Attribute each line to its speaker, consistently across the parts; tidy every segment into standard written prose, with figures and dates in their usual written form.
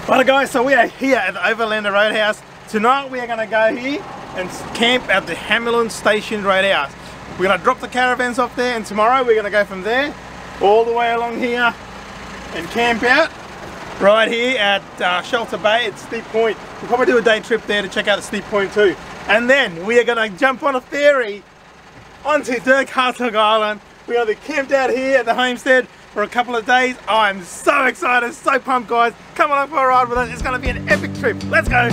Speaker 1: Well guys, so we are here at the Overlander Roadhouse. Tonight we are going to go here and camp at the Hamelin Station Roadhouse. We're going to drop the caravans off there, and tomorrow we're going to go from there all the way along here and camp out right here at Shelter Bay at Steep Point. We'll probably do a day trip there to check out the Steep Point too. And then we are going to jump on a ferry onto Dirk Hartog Island. We're going to be camped out here at the homestead for a couple of days. I'm so excited, so pumped guys. Come along for a ride with us. It's going to be an epic trip. Let's go.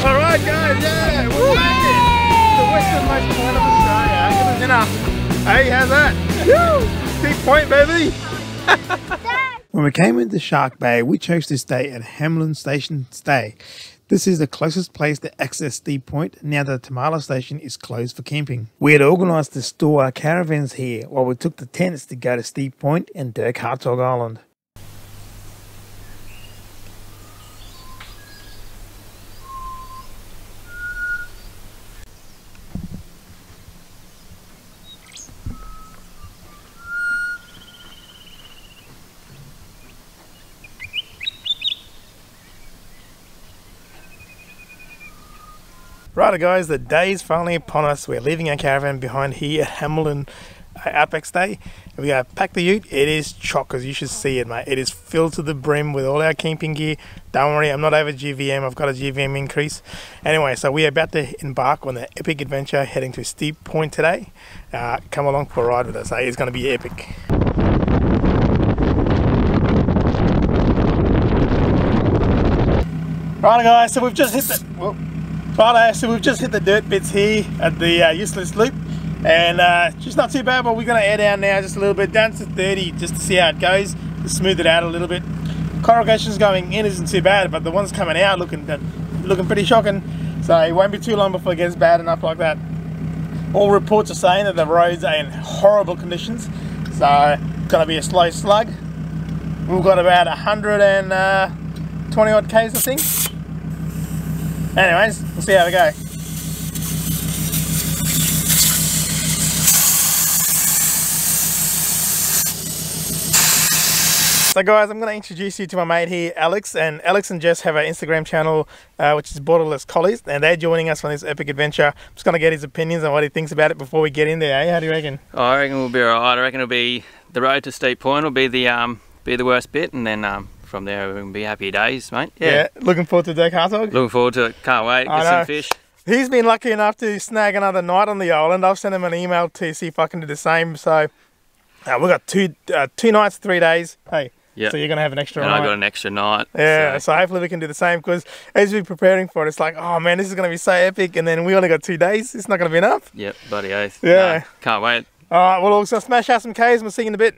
Speaker 1: Alright guys, yeah, we're the westernmost point of Australia. Hey, how's that? Woo! Steep Point, baby! When we came into Shark Bay, we chose to stay at Hamelin Station Stay. This is the closest place to access Steep Point now that the Tamala Station is closed for camping. We had organised to store our caravans here while we took the tents to go to Steep Point and Dirk Hartog Island. Righto guys, the day is finally upon us. We're leaving our caravan behind here at Hamelin Outback Stay. And we gotta pack the ute. It is chock, as you should see it, mate. It is filled to the brim with all our camping gear. Don't worry, I'm not over GVM. I've got a GVM increase. Anyway, so we're about to embark on the epic adventure heading to Steep Point today. Come along for a ride with us. It's gonna be epic. Righto guys, so we've just hit the... Righto, so we've just hit the dirt bits here at the useless loop, and just not too bad, but we're going to air down now just a little bit, down to 30 just to see how it goes, to smooth it out a little bit. Corrugations going in isn't too bad, but the ones coming out looking pretty shocking, so it won't be too long before it gets bad enough like that. All reports are saying that the roads are in horrible conditions, so it's going to be a slow slug. We've got about 120 odd Ks I think. Anyways, we'll see how we go. So guys, I'm going to introduce you to my mate here, Alex. And Alex and Jess have an Instagram channel, which is Borderless Collies. And they're joining us on this epic adventure. I'm just going to get his opinions on what he thinks about it before we get in there, eh? How do you reckon?
Speaker 2: Oh, I reckon we'll be alright. I reckon it'll be the road to Steep Point will be the worst bit, and then from there we'll be happy days, mate.
Speaker 1: Yeah, looking forward to Dirk Hartog.
Speaker 2: Looking forward to it. Can't wait. Get some fish.
Speaker 1: He's been lucky enough to snag another night on the island. I've sent him an email to see if I can do the same. So we've got two nights, 3 days. Hey, yep. So you're going to have an extra night.
Speaker 2: And I got an extra night.
Speaker 1: Yeah, so hopefully we can do the same, because as we're preparing for it, it's like, oh man, this is going to be so epic. And then we only got 2 days. It's not going to be enough.
Speaker 2: Yep, bloody oath.
Speaker 1: Yeah.
Speaker 2: No, can't wait.
Speaker 1: All right, we'll also smash out some Ks and we'll see you in a bit.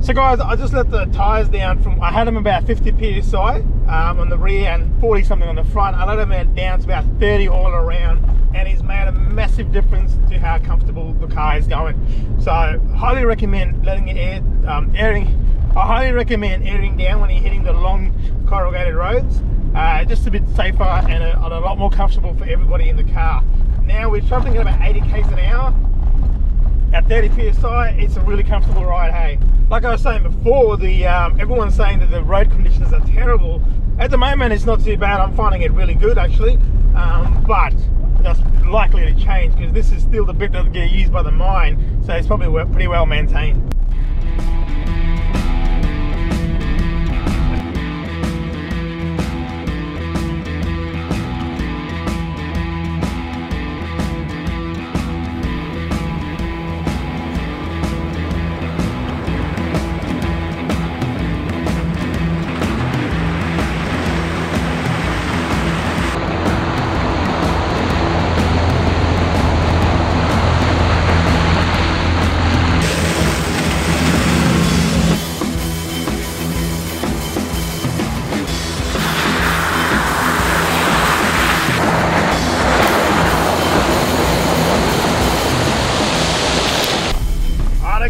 Speaker 1: So guys, I just let the tyres down from, I had them about 50 psi on the rear and 40 something on the front. I let them down to about 30 all around, and it's made a massive difference to how comfortable the car is going. So highly recommend letting it air, I highly recommend airing down when you're hitting the long corrugated roads, just a bit safer and a lot more comfortable for everybody in the car. Now we're traveling at about 80 k's an hour. At 30 psi, it's a really comfortable ride, hey. Like I was saying before, everyone's saying that the road conditions are terrible. At the moment, it's not too bad. I'm finding it really good, actually. But that's likely to change, because this is still the bit that gets used by the mine, so it's probably pretty well maintained.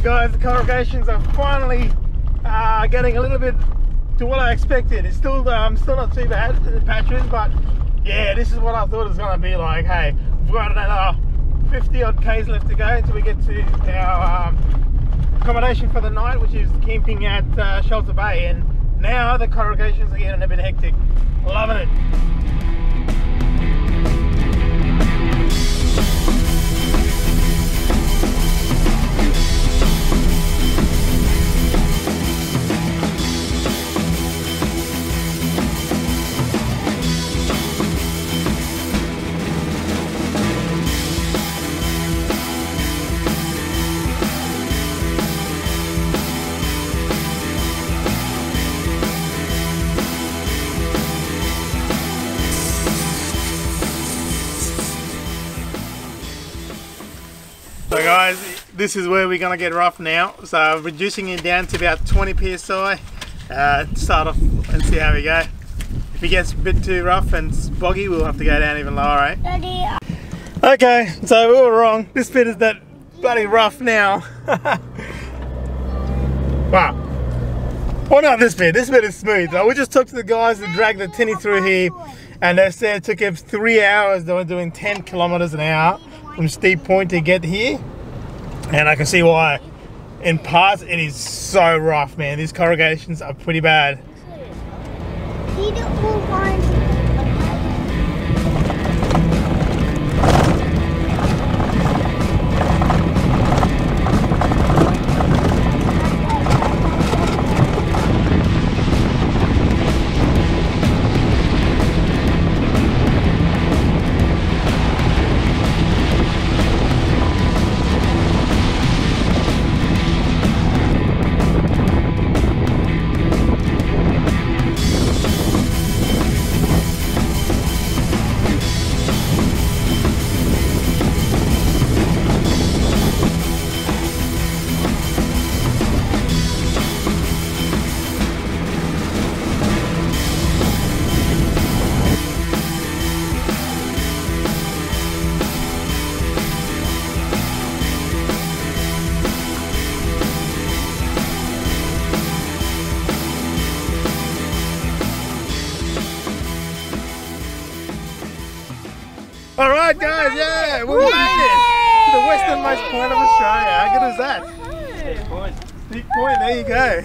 Speaker 1: Guys, the corrugations are finally getting a little bit to what I expected. It's still not too bad in the patches, but yeah, this is what I thought it was going to be like. Hey, we've got another 50 odd k's left to go until we get to our accommodation for the night, which is camping at Shelter Bay, and now the congregations are getting a bit hectic. Loving it. So guys, this is where we're going to get rough now. So reducing it down to about 20 psi. Start off and see how we go. If it gets a bit too rough and boggy, we'll have to go down even lower, right? Daddy. Okay, so we were wrong. This bit is that bloody rough now. Wow. Well, not this bit. This bit is smooth. So we just talked to the guys that dragged the tinny through here, and they said it took them 3 hours. They were doing 10 kilometers an hour from Steep Point to get here, and I can see why. In parts it is so rough, man. These corrugations are pretty bad. Alright guys, yeah, we made it to the westernmost point of Australia. How good is that?
Speaker 2: Steep Point.
Speaker 1: Steep Point, there you go.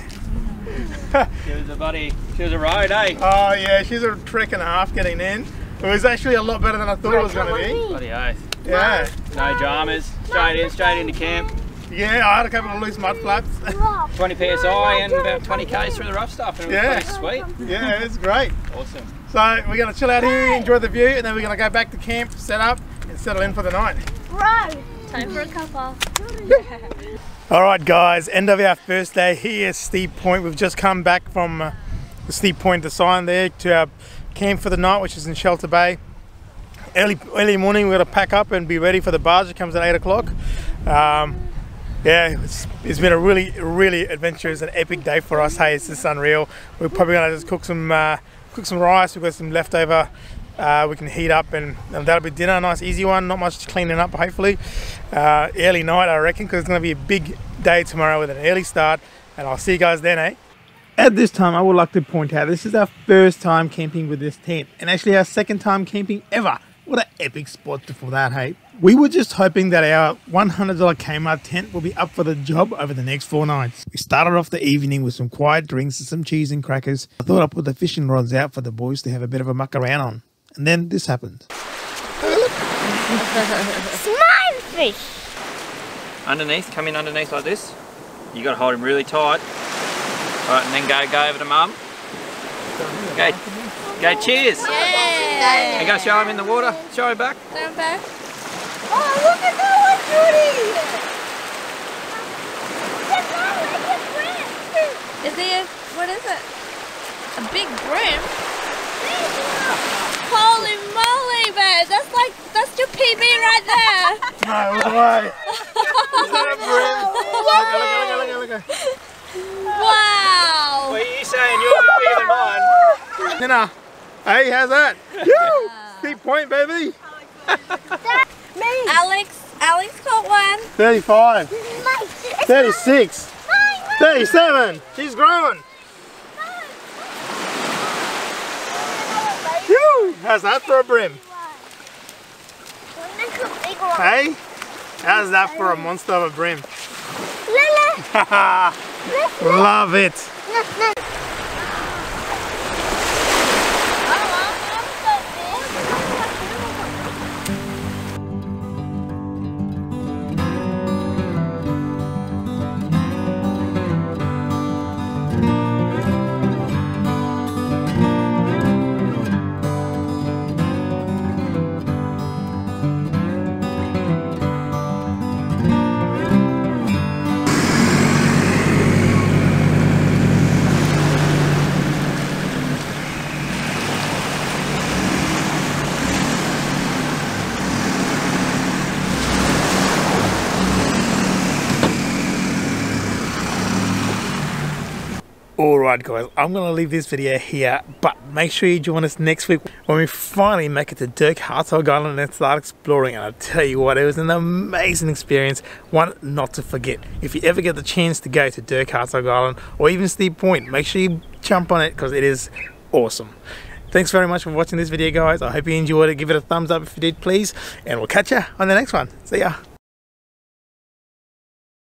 Speaker 2: She was a ride, eh?
Speaker 1: Oh yeah, she's a trek and a half getting in. It was actually a lot better than I thought it was going to be.
Speaker 2: Bloody oath.
Speaker 1: Yeah.
Speaker 2: No dramas, straight into camp.
Speaker 1: Yeah, I had a couple of loose mud flaps.
Speaker 2: 20 psi and about 20 k's through the rough stuff, and it was pretty sweet.
Speaker 1: Yeah, it's great.
Speaker 2: Awesome.
Speaker 1: So we're going to chill out here, enjoy the view, and then we're going to go back to camp, set up, and settle in for the night.
Speaker 3: Right. Time for a cuppa.
Speaker 1: Alright guys, end of our first day here at Steep Point. We've just come back from the Steep Point, the sign there, to our camp for the night, which is in Shelter Bay. Early morning we're going to pack up and be ready for the barge that comes at 8 o'clock. Yeah, it's been a really adventurous and epic day for us. Hey, it's just unreal. We're probably going to just cook some rice. We've got some leftover we can heat up, and that'll be dinner. Nice easy one, not much cleaning up hopefully. Early night I reckon, because it's going to be a big day tomorrow with an early start, and I'll see you guys then, eh? At this time I would like to point out this is our first time camping with this tent, and actually our second time camping ever. What an epic spot for that, hey? We were just hoping that our $100 k-mart tent will be up for the job over the next 4 nights. We started off the evening with some quiet drinks and some cheese and crackers. I thought I'd put the fishing rods out for the boys to have a bit of a muck around on. And then this happened.
Speaker 3: Slime fish!
Speaker 2: Underneath, come in underneath like this. You got to hold him really tight. Alright, and then go over to mum. Go cheers!
Speaker 3: Yeah!
Speaker 2: And go show him in the water. Show him back.
Speaker 3: Show him back. Oh, look at that one, Judy! Is he what is it? A big brim? Holy moly, man! That's your PB right there!
Speaker 1: No way! Is that a brim? Look.
Speaker 2: What
Speaker 3: Wow!
Speaker 2: are you saying? Yours is bigger than mine.
Speaker 1: Dinner. Hey, how's that? Woo! Steep Point, baby!
Speaker 3: Alex caught one.
Speaker 1: 35. 36. 37. She's growing. Whew, how's that for a brim? Hey, how's that for a monster of a brim? Love it. Alright guys, I'm going to leave this video here, but make sure you join us next week when we finally make it to Dirk Hartog Island and start exploring. And I'll tell you what, it was an amazing experience, one not to forget. If you ever get the chance to go to Dirk Hartog Island or even Steep Point, make sure you jump on it because it is awesome. Thanks very much for watching this video guys. I hope you enjoyed it. Give it a thumbs up if you did please, and we'll catch you on the next one. See ya.